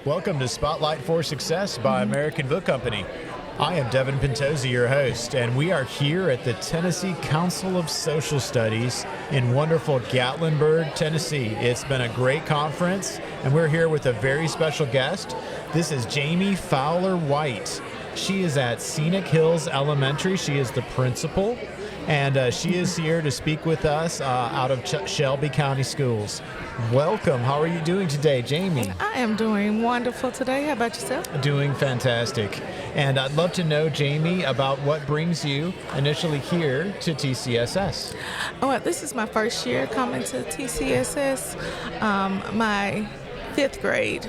Welcome to Spotlight for Success by American Book Company. I am Devin Pentosi, your host, and we are here at the Tennessee Council of Social Studies in wonderful Gatlinburg, Tennessee. It's been a great conference, and we're here with a very special guest. This is Jami Fowler-White. She is at Scenic Hills Elementary. She is the principal, and she is here to speak with us out of Shelby County Schools. Welcome. How are you doing today, Jami? I am doing wonderful today. How about yourself? Doing fantastic. And I'd love to know, Jami, about what brings you initially here to TCSS. Well, this is my first year coming to TCSS. My fifth grade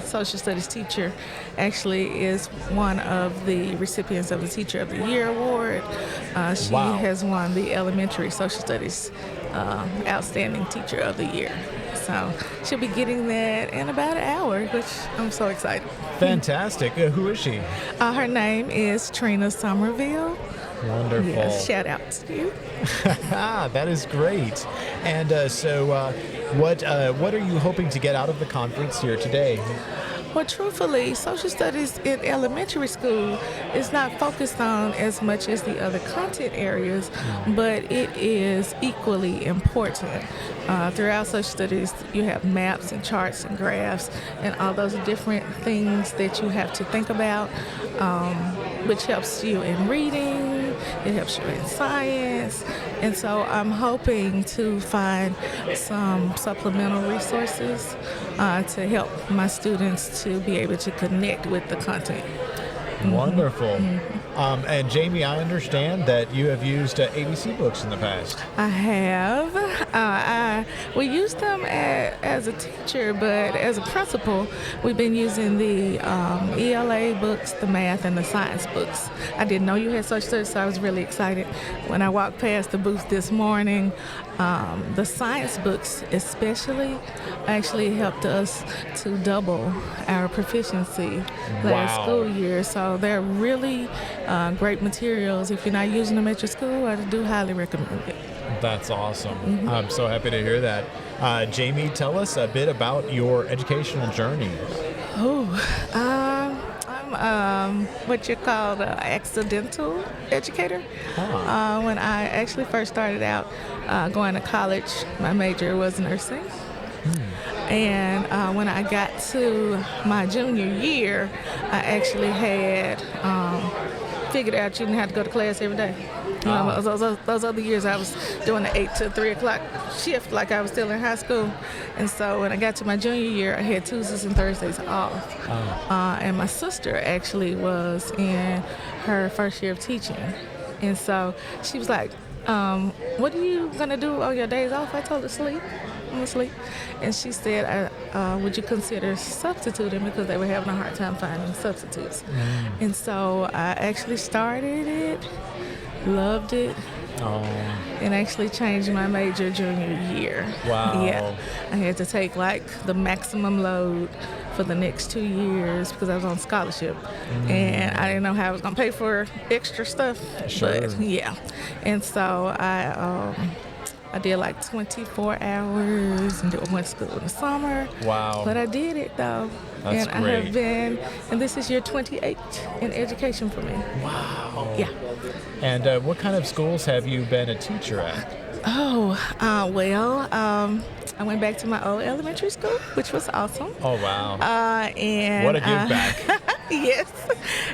social studies teacher actually is one of the recipients of the Teacher of the Year award. She has won the elementary social studies outstanding teacher of the year. So she'll be getting that in about an hour, which I'm so excited. Fantastic. Who is she? Her name is Trina Somerville. Wonderful. Yes, shout out to you. That is great. And what are you hoping to get out of the conference here today? Well, truthfully, social studies in elementary school is not focused on as much as the other content areas, but it is equally important. Throughout social studies, you have maps and charts and graphs and all those different things that you have to think about, which helps you in reading, it helps you in science, and so I'm hoping to find some supplemental resources to help my students to be able to connect with the content. Wonderful. And Jami, I understand that you have used ABC books in the past. I have. We used them as a teacher, but as a principal, we've been using the ELA books, the math, and the science books. I didn't know you had such studies, so I was really excited when I walked past the booth this morning. The science books especially actually helped us to double our proficiency last school year. So they're really great materials. If you're not using them at your school, I do highly recommend it. That's awesome. I'm so happy to hear that. Jami, tell us a bit about your educational journey. I'm what you call an accidental educator. When I actually first started out going to college, my major was nursing. And when I got to my junior year, I actually had figured out you didn't have to go to class every day. You know, those other years I was doing the 8 to 3 o'clock shift like I was still in high school. And so when I got to my junior year, I had Tuesdays and Thursdays off. And my sister actually was in her first year of teaching. And so she was like, what are you going to do on your days off? I told her, sleep. I'm going to sleep. And she said, would you consider substituting, because they were having a hard time finding substitutes. And so I actually started it, loved it, and actually changed my major junior year. Wow. Yeah. I had to take like the maximum load for the next 2 years because I was on scholarship. And I didn't know how I was going to pay for extra stuff. Sure. But yeah. And so I did like 24 hours and went to school in the summer. Wow. But I did it though. That's and great. I have been, and this is year 28 in education for me. Wow. Yeah. And what kind of schools have you been a teacher at? I went back to my old elementary school, which was awesome. Oh, wow. And what a give back. Yes.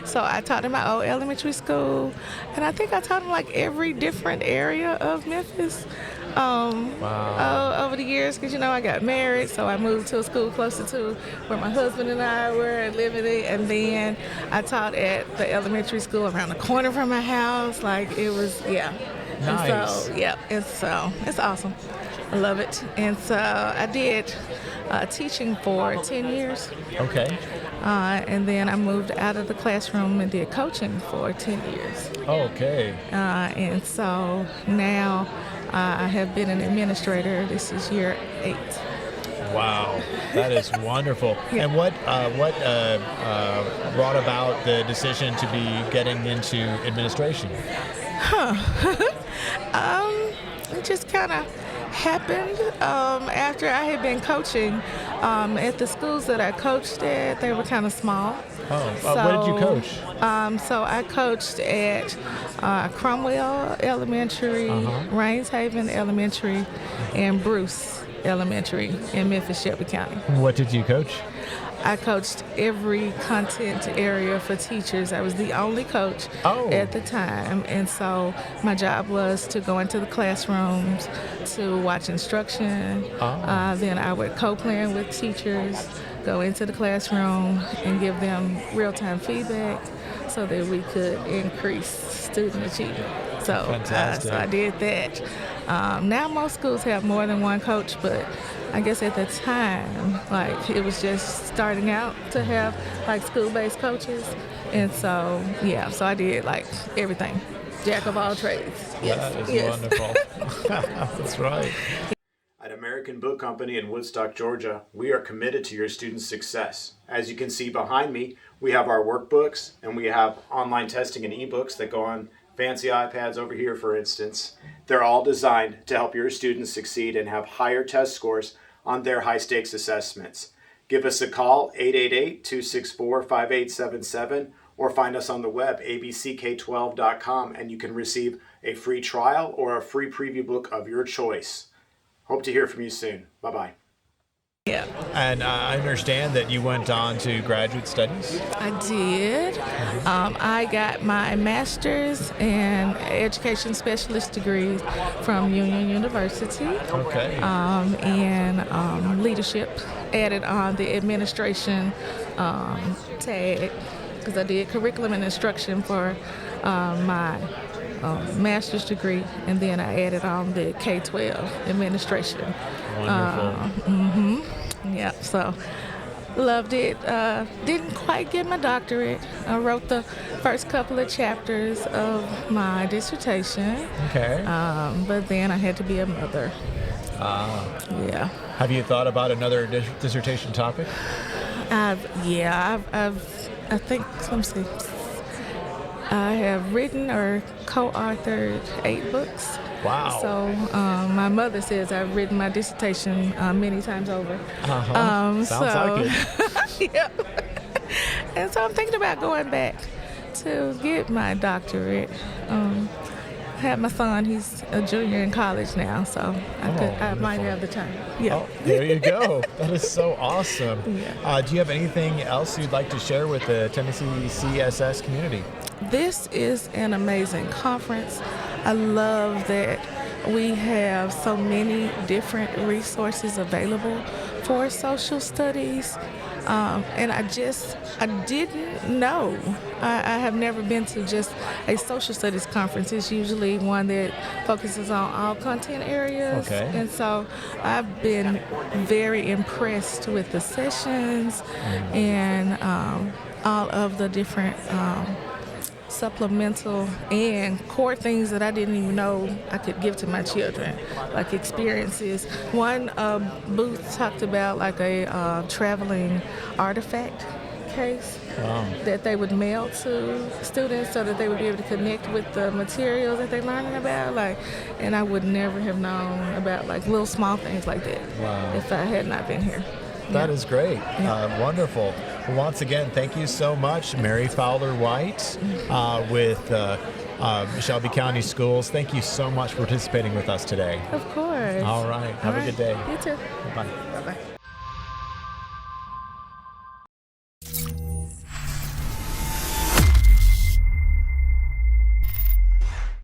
So I taught in my old elementary school, and I think I taught in like every different area of Memphis. Over the years, because I got married, so I moved to a school closer to where my husband and I were living, and then I taught at the elementary school around the corner from my house. Like it was, yeah. Nice. And so it's awesome. I love it. And so I did teaching for 10 years. Okay. And then I moved out of the classroom and did coaching for 10 years. Okay. And so now I have been an administrator. This is year 8. Wow, that is wonderful. Yeah. And what brought about the decision to be getting into administration? It just kind of happened after I had been coaching at the schools that I coached at. They were kind of small. What did you coach? So I coached at Cromwell Elementary, Rains Haven Elementary, and Bruce Elementary in Memphis, Shelby County. What did you coach? I coached every content area for teachers. I was the only coach at the time, and so my job was to go into the classrooms to watch instruction. Then I would co-plan with teachers, go into the classroom and give them real-time feedback so that we could increase student achievement. So I did that. Now most schools have more than one coach, but I guess at the time, like, it was just starting out to have like school-based coaches, and so so I did like everything, jack of all trades. That is wonderful. That's right. At American Book Company in Woodstock, Georgia, we are committed to your students' success. As you can see behind me, we have our workbooks, and we have online testing and ebooks that go on fancy iPads over here, for instance. They're all designed to help your students succeed and have higher test scores on their high-stakes assessments. Give us a call, 888-264-5877, or find us on the web, abck12.com, and you can receive a free trial or a free preview book of your choice. Hope to hear from you soon. Bye-bye. Yeah. And I understand that you went on to graduate studies. I did. I got my master's and education specialist degree from Union University. Okay. And leadership, added on the administration tag, because I did curriculum and instruction for my master's degree, and then I added on the K-12 administration. Wonderful. Yeah, so loved it. Didn't quite get my doctorate. I wrote the first couple of chapters of my dissertation. Okay. But then I had to be a mother. Yeah. Have you thought about another dissertation topic? I think, let me see. I have written or co-authored 8 books. Wow. So my mother says I've written my dissertation many times over. Sounds like it. Yeah. And so I'm thinking about going back to get my doctorate. I have my son, he's a junior in college now, so I might have the time. Yeah. Oh, there you go. That is so awesome. Yeah. Do you have anything else you'd like to share with the Tennessee CSS community? This is an amazing conference. I love that we have so many different resources available for social studies. And I didn't know. I have never been to just a social studies conference. It's usually one that focuses on all content areas. Okay. And so I've been very impressed with the sessions and all of the different supplemental and core things that I didn't even know I could give to my children, like experiences. One booth talked about like a traveling artifact case that they would mail to students so that they would be able to connect with the materials that they're learning about. And I would never have known about like little small things like that if I had not been here. That is great. Wonderful. Well, once again, thank you so much, Jami Fowler-White with Shelby County Schools. Thank you so much for participating with us today. Of course. All right. Have a good day. You too. Bye. Bye-bye.